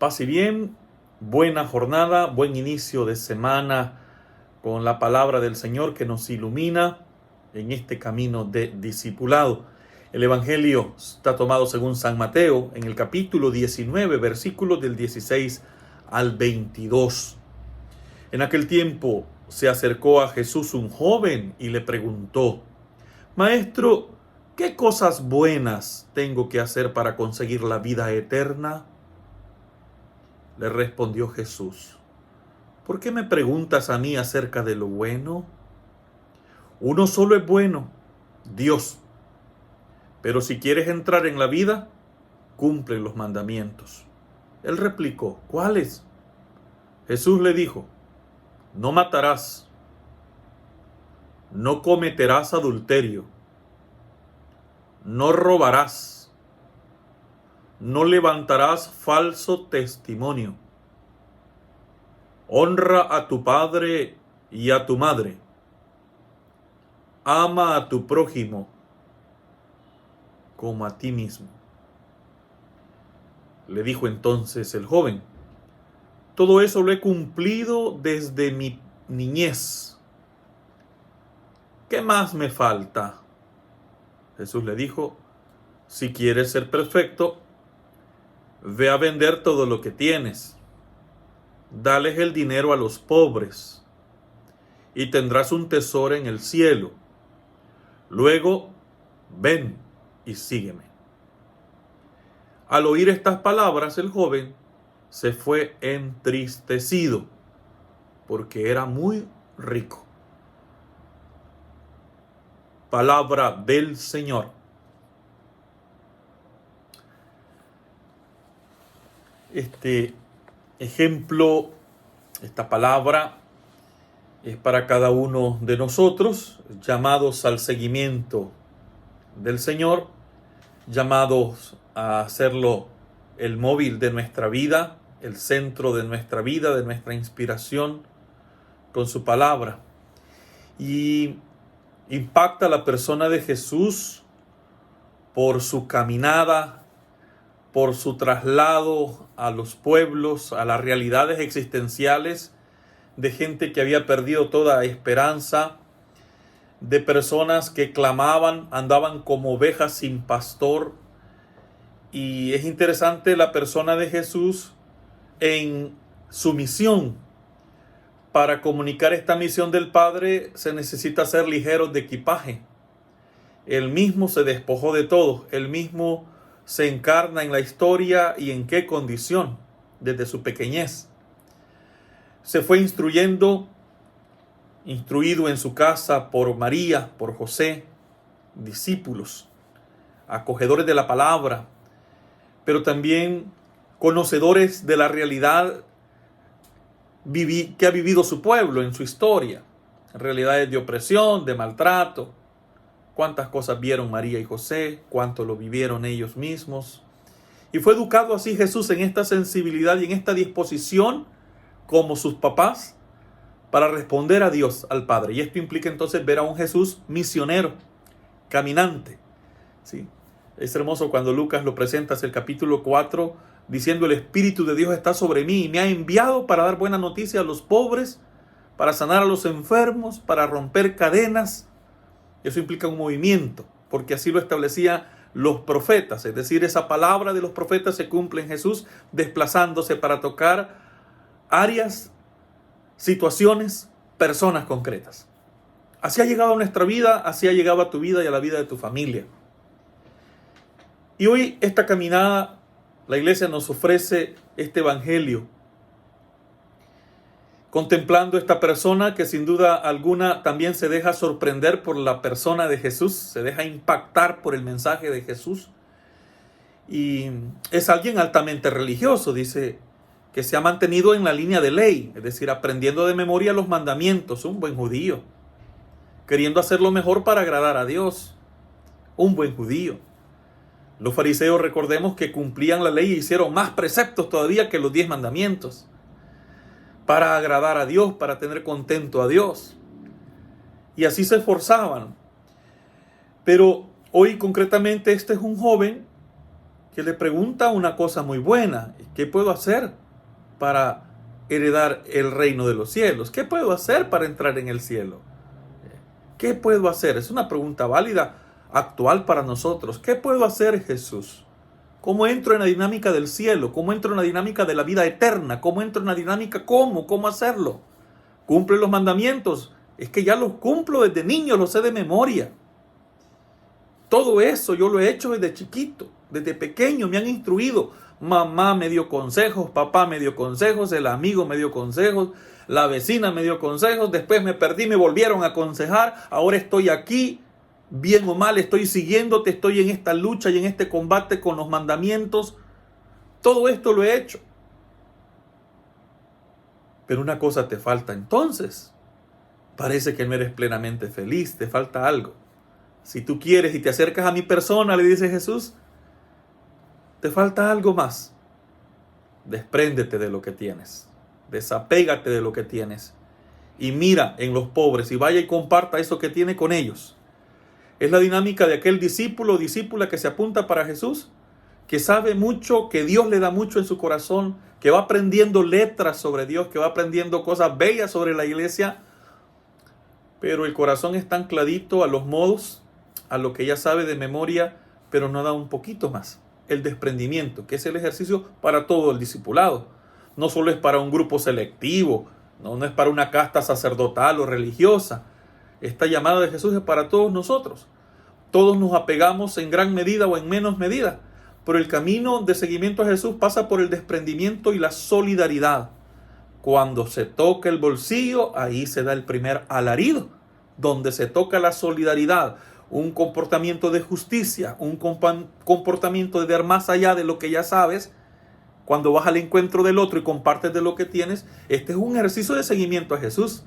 Paz y bien, buena jornada, buen inicio de semana con la palabra del Señor que nos ilumina en este camino de discipulado. El Evangelio está tomado según San Mateo en el capítulo 19, versículos del 16 al 22. En aquel tiempo se acercó a Jesús un joven y le preguntó: Maestro, ¿qué cosas buenas tengo que hacer para conseguir la vida eterna? Le respondió Jesús: ¿por qué me preguntas a mí acerca de lo bueno? Uno solo es bueno, Dios. Pero si quieres entrar en la vida, cumple los mandamientos. Él replicó: ¿cuáles? Jesús le dijo: no matarás, no cometerás adulterio, no robarás, no levantarás falso testimonio, honra a tu padre y a tu madre, ama a tu prójimo como a ti mismo. Le dijo entonces el joven: todo eso lo he cumplido desde mi niñez. ¿Qué más me falta? Jesús le dijo: si quieres ser perfecto, ve a vender todo lo que tienes, dales el dinero a los pobres, y tendrás un tesoro en el cielo. Luego, ven y sígueme. Al oír estas palabras, el joven se fue entristecido, porque era muy rico. Palabra del Señor. Este ejemplo, esta palabra es para cada uno de nosotros, llamados al seguimiento del Señor, llamados a hacerlo el móvil de nuestra vida, el centro de nuestra vida, de nuestra inspiración con su palabra. Y impacta a la persona de Jesús por su caminada, por su traslado a los pueblos, a las realidades existenciales de gente que había perdido toda esperanza, de personas que clamaban, andaban como ovejas sin pastor. Y es interesante la persona de Jesús en su misión. Para comunicar esta misión del Padre se necesita ser ligeros de equipaje. Él mismo se despojó de todo, él mismo se encarna en la historia y en qué condición, desde su pequeñez. Se fue instruido en su casa por María, por José, discípulos, acogedores de la palabra, pero también conocedores de la realidad que ha vivido su pueblo en su historia, realidades de opresión, de maltrato. Cuántas cosas vieron María y José, cuánto lo vivieron ellos mismos. Y fue educado así Jesús en esta sensibilidad y en esta disposición, como sus papás, para responder a Dios, al Padre. Y esto implica entonces ver a un Jesús misionero, caminante. ¿Sí? Es hermoso cuando Lucas lo presenta en el capítulo 4, diciendo: el Espíritu de Dios está sobre mí y me ha enviado para dar buena noticia a los pobres, para sanar a los enfermos, para romper cadenas. Eso implica un movimiento, porque así lo establecían los profetas. Es decir, esa palabra de los profetas se cumple en Jesús, desplazándose para tocar áreas, situaciones, personas concretas. Así ha llegado a nuestra vida, así ha llegado a tu vida y a la vida de tu familia. Y hoy esta caminada, la iglesia nos ofrece este evangelio, contemplando esta persona que sin duda alguna también se deja sorprender por la persona de Jesús, se deja impactar por el mensaje de Jesús. Y es alguien altamente religioso, dice, que se ha mantenido en la línea de ley, es decir, aprendiendo de memoria los mandamientos, un buen judío, queriendo hacer lo mejor para agradar a Dios, un buen judío. Los fariseos, recordemos que cumplían la ley y hicieron más preceptos todavía que los 10 mandamientos, para agradar a Dios, para tener contento a Dios. Y así se esforzaban. Pero hoy concretamente este es un joven que le pregunta una cosa muy buena. ¿Qué puedo hacer para heredar el reino de los cielos? ¿Qué puedo hacer para entrar en el cielo? ¿Qué puedo hacer? Es una pregunta válida, actual para nosotros. ¿Qué puedo hacer, Jesús? ¿Cómo entro en la dinámica del cielo? ¿Cómo entro en la dinámica de la vida eterna? ¿Cómo entro en la dinámica? ¿Cómo hacerlo? ¿Cumple los mandamientos? Es que ya los cumplo desde niño, los sé de memoria. Todo eso yo lo he hecho desde chiquito, desde pequeño, me han instruido. Mamá me dio consejos, papá me dio consejos, el amigo me dio consejos, la vecina me dio consejos, después me perdí, me volvieron a aconsejar, ahora estoy aquí, bien o mal, estoy siguiéndote, estoy en esta lucha y en este combate con los mandamientos. Todo esto lo he hecho. Pero una cosa te falta entonces. Parece que no eres plenamente feliz, te falta algo. Si tú quieres y te acercas a mi persona, le dice Jesús, te falta algo más. Despréndete de lo que tienes. Desapégate de lo que tienes. Y mira en los pobres y vaya y comparta eso que tiene con ellos. Es la dinámica de aquel discípulo o discípula que se apunta para Jesús, que sabe mucho, que Dios le da mucho en su corazón, que va aprendiendo letras sobre Dios, que va aprendiendo cosas bellas sobre la iglesia, pero el corazón está ancladito a los modos, a lo que ya sabe de memoria, pero no da un poquito más. El desprendimiento, que es el ejercicio para todo el discipulado. No solo es para un grupo selectivo, no es para una casta sacerdotal o religiosa. Esta llamada de Jesús es para todos nosotros. Todos nos apegamos en gran medida o en menos medida, pero el camino de seguimiento a Jesús pasa por el desprendimiento y la solidaridad. Cuando se toca el bolsillo, ahí se da el primer alarido. Donde se toca la solidaridad, un comportamiento de justicia, un comportamiento de dar más allá de lo que ya sabes, cuando vas al encuentro del otro y compartes de lo que tienes, este es un ejercicio de seguimiento a Jesús.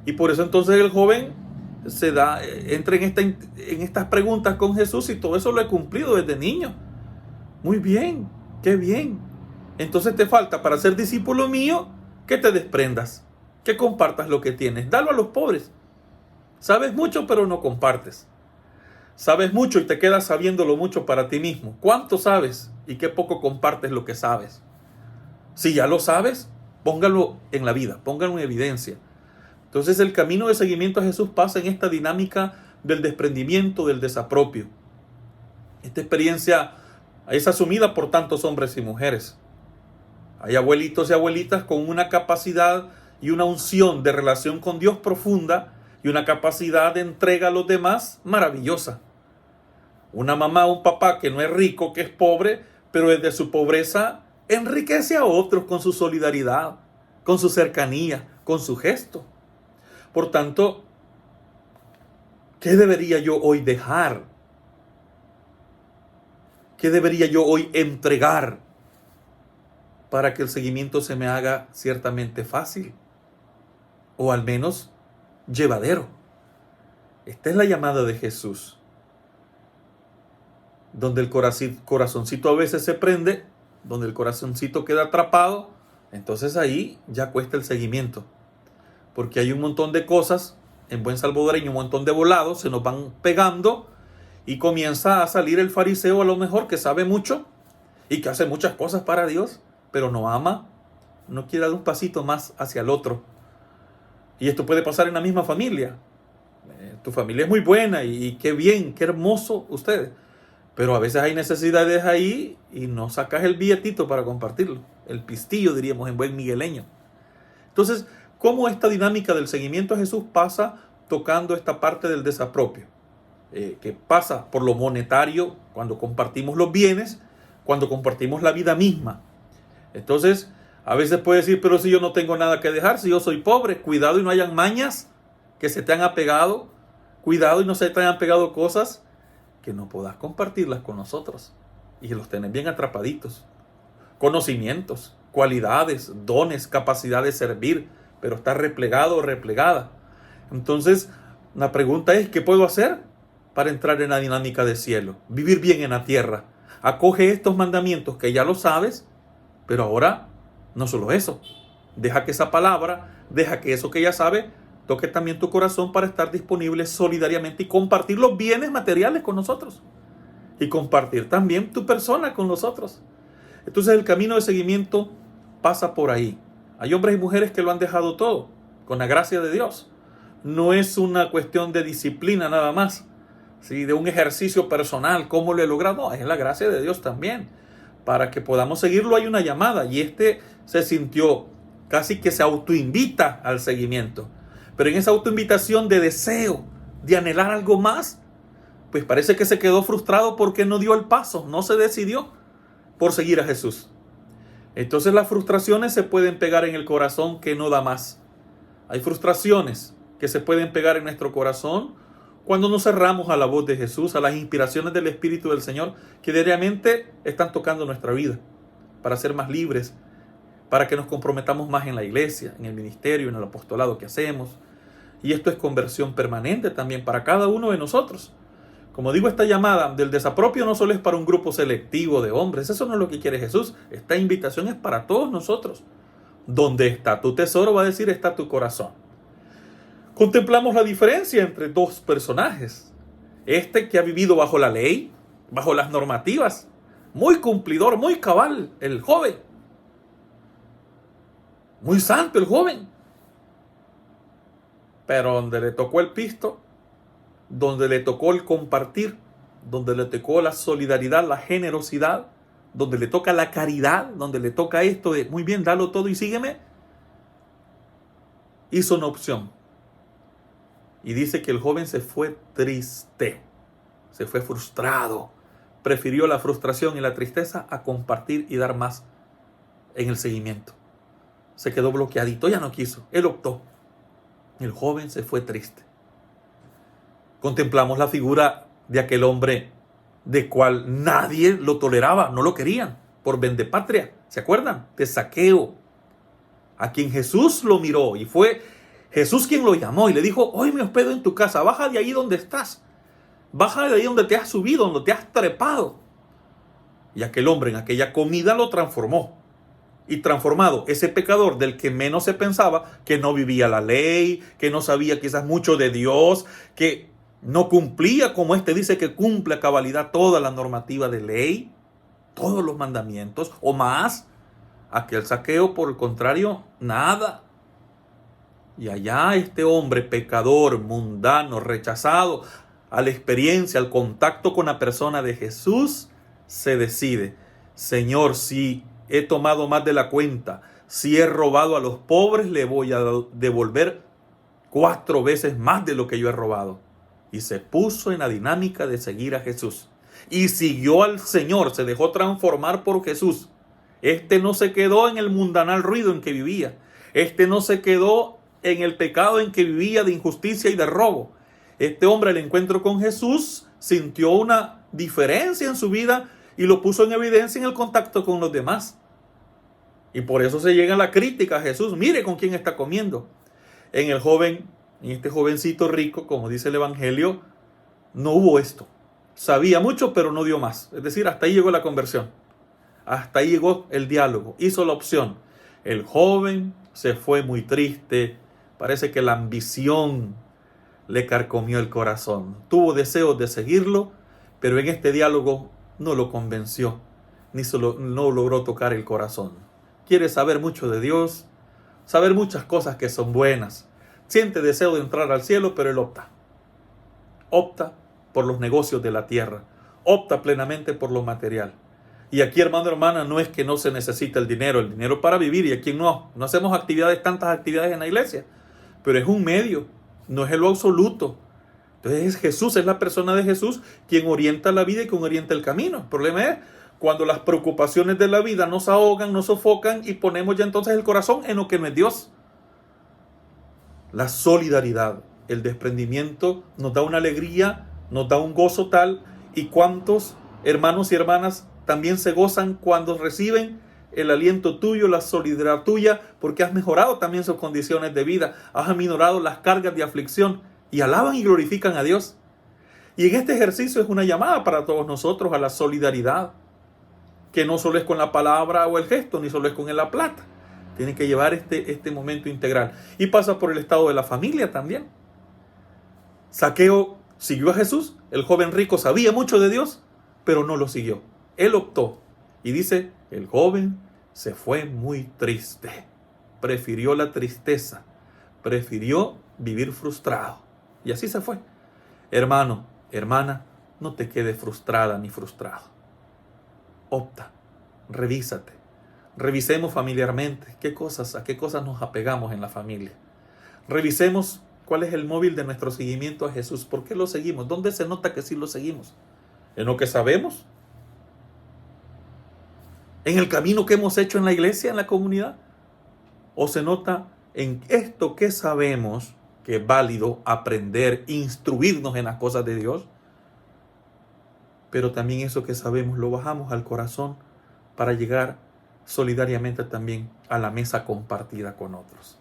Y por eso entonces el joven entra en estas preguntas con Jesús, y todo eso lo he cumplido desde niño. Muy bien, qué bien. Entonces te falta para ser discípulo mío que te desprendas, que compartas lo que tienes. Dalo a los pobres. Sabes mucho pero no compartes. Sabes mucho y te quedas sabiéndolo mucho para ti mismo. ¿Cuánto sabes y qué poco compartes lo que sabes? Si ya lo sabes, póngalo en la vida, póngalo en evidencia. Entonces el camino de seguimiento a Jesús pasa en esta dinámica del desprendimiento, del desapropio. Esta experiencia es asumida por tantos hombres y mujeres. Hay abuelitos y abuelitas con una capacidad y una unción de relación con Dios profunda y una capacidad de entrega a los demás maravillosa. Una mamá o un papá que no es rico, que es pobre, pero desde su pobreza enriquece a otros con su solidaridad, con su cercanía, con su gesto. Por tanto, ¿qué debería yo hoy dejar? ¿Qué debería yo hoy entregar para que el seguimiento se me haga ciertamente fácil? O al menos llevadero. Esta es la llamada de Jesús. Donde el corazoncito a veces se prende, donde el corazoncito queda atrapado, entonces ahí ya cuesta el seguimiento. Porque hay un montón de cosas, en buen salvadoreño, un montón de volados, se nos van pegando y comienza a salir el fariseo a lo mejor que sabe mucho y que hace muchas cosas para Dios, pero no ama, no quiere dar un pasito más hacia el otro. Y esto puede pasar en la misma familia. Tu familia es muy buena y qué bien, qué hermoso ustedes. Pero a veces hay necesidades ahí y no sacas el billetito para compartirlo. El pistillo, diríamos en buen migueleño. Entonces, ¿cómo esta dinámica del seguimiento a Jesús pasa tocando esta parte del desapropio? Que pasa por lo monetario, cuando compartimos los bienes, cuando compartimos la vida misma. Entonces, a veces puedes decir, pero si yo no tengo nada que dejar, si yo soy pobre, cuidado y no hayan mañas que se te han apegado, cuidado y no se te hayan pegado cosas que no puedas compartirlas con nosotros y los tenés bien atrapaditos. Conocimientos, cualidades, dones, capacidad de servir, pero está replegado o replegada. Entonces, la pregunta es, ¿qué puedo hacer para entrar en la dinámica del cielo? Vivir bien en la tierra. Acoge estos mandamientos que ya lo sabes, pero ahora no solo eso. Deja que esa palabra, deja que eso que ya sabes, toque también tu corazón para estar disponible solidariamente y compartir los bienes materiales con nosotros. y compartir también tu persona con los otros. Entonces el camino de seguimiento pasa por ahí. Hay hombres y mujeres que lo han dejado todo, con la gracia de Dios. No es una cuestión de disciplina nada más, ¿sí? De un ejercicio personal, cómo lo he logrado. No, es la gracia de Dios también. Para que podamos seguirlo hay una llamada, y se sintió casi que se autoinvita al seguimiento. Pero en esa autoinvitación de deseo, de anhelar algo más, pues parece que se quedó frustrado porque no dio el paso, no se decidió por seguir a Jesús. Entonces las frustraciones se pueden pegar en el corazón que no da más. Hay frustraciones que se pueden pegar en nuestro corazón cuando nos cerramos a la voz de Jesús, a las inspiraciones del Espíritu del Señor que diariamente están tocando nuestra vida para ser más libres, para que nos comprometamos más en la iglesia, en el ministerio, en el apostolado que hacemos. Y esto es conversión permanente también para cada uno de nosotros. Como digo, esta llamada del desapropio no solo es para un grupo selectivo de hombres, eso no es lo que quiere Jesús. Esta invitación es para todos nosotros. Donde está tu tesoro, va a decir, está tu corazón. Contemplamos la diferencia entre dos personajes. Este que ha vivido bajo la ley, bajo las normativas, muy cumplidor, muy cabal, el joven. Muy santo el joven. Pero donde le tocó el pisto, donde le tocó el compartir, donde le tocó la solidaridad, la generosidad, donde le toca la caridad, donde le toca esto de, muy bien, dalo todo y sígueme, hizo una opción. Y dice que el joven se fue triste, se fue frustrado, prefirió la frustración y la tristeza a compartir y dar más en el seguimiento. Se quedó bloqueadito, ya no quiso, él optó. El joven se fue triste. Contemplamos la figura de aquel hombre de cual nadie lo toleraba, no lo querían, por vendepatria. ¿Se acuerdan? De Zaqueo, a quien Jesús lo miró y fue Jesús quien lo llamó y le dijo, hoy me hospedo en tu casa, baja de ahí donde estás, baja de ahí donde te has subido, donde te has trepado. Y aquel hombre en aquella comida lo transformó. Y transformado, ese pecador del que menos se pensaba, que no vivía la ley, que no sabía quizás mucho de Dios, que no cumplía como dice que cumple a cabalidad toda la normativa de ley, todos los mandamientos o más. Aquel Zaqueo, por el contrario, nada. Y allá este hombre pecador, mundano, rechazado a la experiencia, al contacto con la persona de Jesús, se decide, Señor, si he tomado más de la cuenta, si he robado a los pobres, le voy a devolver 4 veces más de lo que yo he robado. Y se puso en la dinámica de seguir a Jesús. Y siguió al Señor, se dejó transformar por Jesús. No se quedó en el mundanal ruido en que vivía. No se quedó en el pecado en que vivía de injusticia y de robo. Este hombre al encuentro con Jesús sintió una diferencia en su vida y lo puso en evidencia en el contacto con los demás. Y por eso se llega la crítica a Jesús. Mire con quién está comiendo. En este jovencito rico, como dice el Evangelio, no hubo esto. Sabía mucho, pero no dio más. Es decir, hasta ahí llegó la conversión. Hasta ahí llegó el diálogo. Hizo la opción. El joven se fue muy triste. Parece que la ambición le carcomió el corazón. Tuvo deseos de seguirlo, pero en este diálogo no lo convenció, no logró tocar el corazón. Quiere saber mucho de Dios, saber muchas cosas que son buenas. Siente deseo de entrar al cielo, pero él opta por los negocios de la tierra, opta plenamente por lo material. Y aquí, hermano, hermana, no es que no se necesita el dinero para vivir, y aquí no hacemos tantas actividades en la iglesia, pero es un medio, no es lo absoluto. Entonces Jesús, es la persona de Jesús quien orienta la vida y quien orienta el camino. El problema es cuando las preocupaciones de la vida nos ahogan, nos sofocan y ponemos ya entonces el corazón en lo que no es Dios. La solidaridad, el desprendimiento nos da una alegría, nos da un gozo tal, y cuántos hermanos y hermanas también se gozan cuando reciben el aliento tuyo, la solidaridad tuya, porque has mejorado también sus condiciones de vida, has aminorado las cargas de aflicción, y alaban y glorifican a Dios. Y en este ejercicio es una llamada para todos nosotros a la solidaridad, que no solo es con la palabra o el gesto, ni solo es con la plata. Tiene que llevar este momento integral. Y pasa por el estado de la familia también. Zaqueo siguió a Jesús. El joven rico sabía mucho de Dios, pero no lo siguió. Él optó. Y dice, el joven se fue muy triste. Prefirió la tristeza. Prefirió vivir frustrado. Y así se fue. Hermano, hermana, no te quedes frustrada ni frustrado. Opta, revísate. Revisemos familiarmente a qué cosas nos apegamos en la familia. Revisemos cuál es el móvil de nuestro seguimiento a Jesús. ¿Por qué lo seguimos? ¿Dónde se nota que sí lo seguimos? ¿En lo que sabemos? ¿En el camino que hemos hecho en la iglesia, en la comunidad? ¿O se nota en esto que sabemos que es válido aprender, instruirnos en las cosas de Dios? Pero también eso que sabemos lo bajamos al corazón para llegar solidariamente también a la mesa compartida con otros.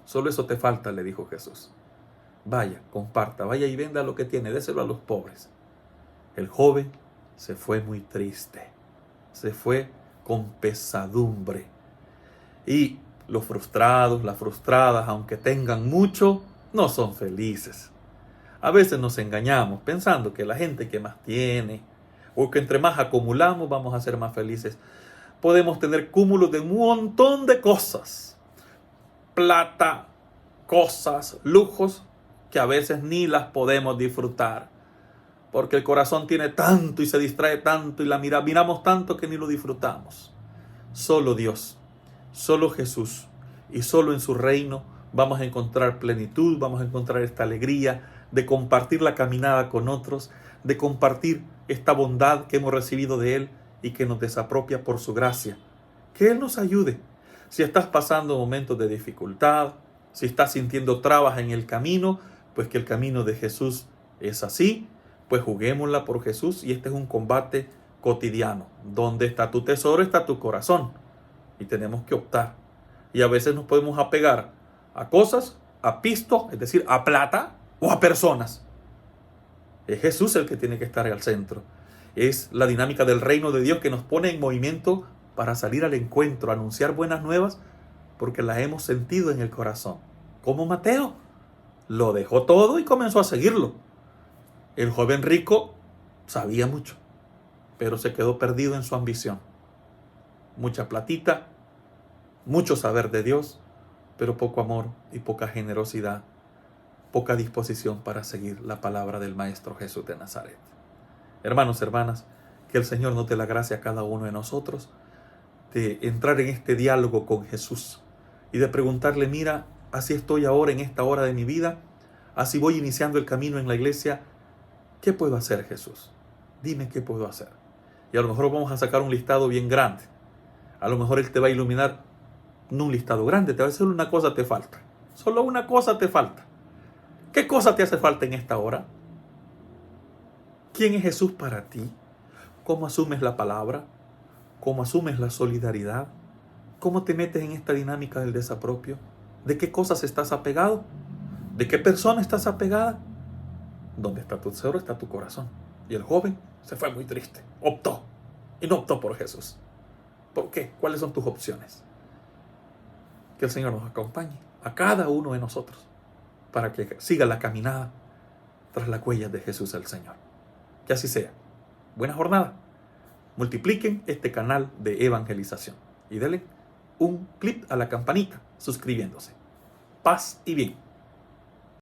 Solo eso te falta, le dijo Jesús. Vaya, comparta, vaya y venda lo que tiene, déselo a los pobres. El joven se fue muy triste, se fue con pesadumbre. Y los frustrados, las frustradas, aunque tengan mucho, no son felices. A veces nos engañamos pensando que la gente que más tiene, o que entre más acumulamos vamos a ser más felices. Podemos tener cúmulos de un montón de cosas. Plata, cosas, lujos, que a veces ni las podemos disfrutar. Porque el corazón tiene tanto y se distrae tanto y miramos tanto que ni lo disfrutamos. Solo Dios, solo Jesús y solo en su reino vamos a encontrar plenitud, vamos a encontrar esta alegría de compartir la caminada con otros, de compartir esta bondad que hemos recibido de Él y que nos desapropia por su gracia. Que Él nos ayude. Si estás pasando momentos de dificultad, si estás sintiendo trabas en el camino, pues que el camino de Jesús es así, pues juguémosla por Jesús y este es un combate cotidiano. Donde está tu tesoro, está tu corazón. Y tenemos que optar. Y a veces nos podemos apegar a cosas, a pisto, es decir, a plata o a personas. Es Jesús el que tiene que estar al centro. Es la dinámica del reino de Dios que nos pone en movimiento para salir al encuentro, anunciar buenas nuevas, porque las hemos sentido en el corazón. Como Mateo, lo dejó todo y comenzó a seguirlo. El joven rico sabía mucho, pero se quedó perdido en su ambición. Mucha platita, mucho saber de Dios, pero poco amor y poca generosidad, poca disposición para seguir la palabra del Maestro Jesús de Nazaret. Hermanos, hermanas, que el Señor nos dé la gracia a cada uno de nosotros de entrar en este diálogo con Jesús y de preguntarle, mira, así estoy ahora en esta hora de mi vida, así voy iniciando el camino en la iglesia, ¿qué puedo hacer, Jesús? Dime qué puedo hacer. Y a lo mejor vamos a sacar un listado bien grande. A lo mejor Él te va a iluminar, no un listado grande, te va a decir una cosa te falta. Solo una cosa te falta. ¿Qué cosa te hace falta en esta hora? ¿Quién es Jesús para ti? ¿Cómo asumes la palabra? ¿Cómo asumes la solidaridad? ¿Cómo te metes en esta dinámica del desapropio? ¿De qué cosas estás apegado? ¿De qué persona estás apegada? Donde está tu tesoro está tu corazón. Y el joven se fue muy triste. Optó. Y no optó por Jesús. ¿Por qué? ¿Cuáles son tus opciones? Que el Señor nos acompañe a cada uno de nosotros para que siga la caminada tras las huellas de Jesús el Señor. Que así sea. Buena jornada. Multipliquen este canal de evangelización y denle un clic a la campanita suscribiéndose. Paz y bien.